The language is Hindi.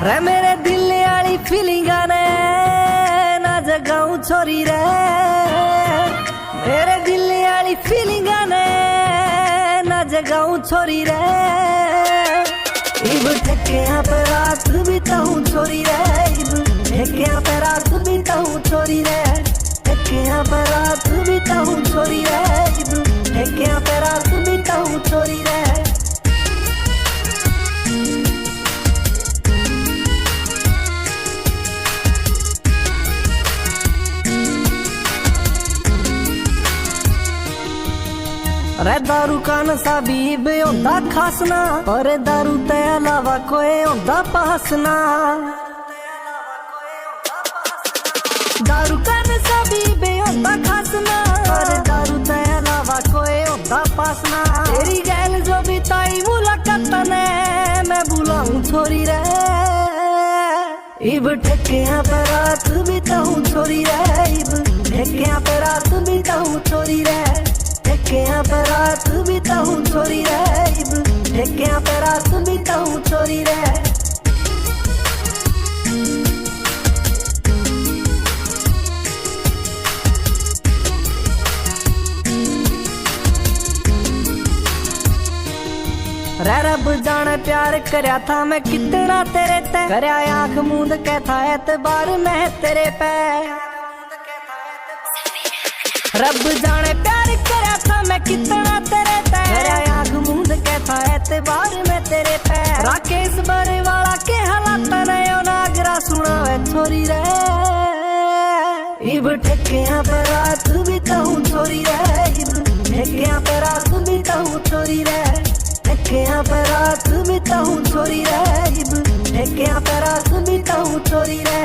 रे मेरे दिल वाली फीलिंगा ने ना जगाऊं छोरी रे, मेरे दिल वाली फीलिंगा ने ना जगाऊं छोरी रे। इब ठेकिया पे रात बिताऊं छोरी रे, इब ठेकिया पे रात बिताऊं छोरी रे, ठेकिया पे रात बिताऊं छोरी रे, इब ठेकिया पे रात बिताऊं छोरी रे। रे दारू का नशा भी होंदा खासना, पर दारू ते अलावा कोई होंदा पासना। दारू का नशा भी होंदा खासना, पर दारू ते अलावा कोई होंदा पासना। तेरी गैल जो बिताई मुलाकात ने मैं बुलाऊं छोरी रे, इब ठेकिया पे रात बिताऊं छोरी रे, इब ठेकिया पे रात बिताऊं छोरी रे, ठेकिया पे रात बिताऊं छोरी रे, इब ठेकिया पे रात बिताऊं छोरी रे। रब जाने प्यार करया था मैं कितना तेरे ते, करया आंख मूंद के था एतबार मैं तेरे पे। रब जाने प्यार करया था मैं कितना तेरे ते, करया आंख मूंद के था एतबार मैं तेरे पे। राकेश बरे वाला के हालात ने नागरा सुनावे छोरी रे, इब ठेकिया पे रात बिताऊं छोरी रे, इब ठेकिया पे रात बिताऊं छोरी रे, ठेकिया पे रात बिताऊं छोरी रे, इब ठेकिया पे रात बिताऊं छोरी रे।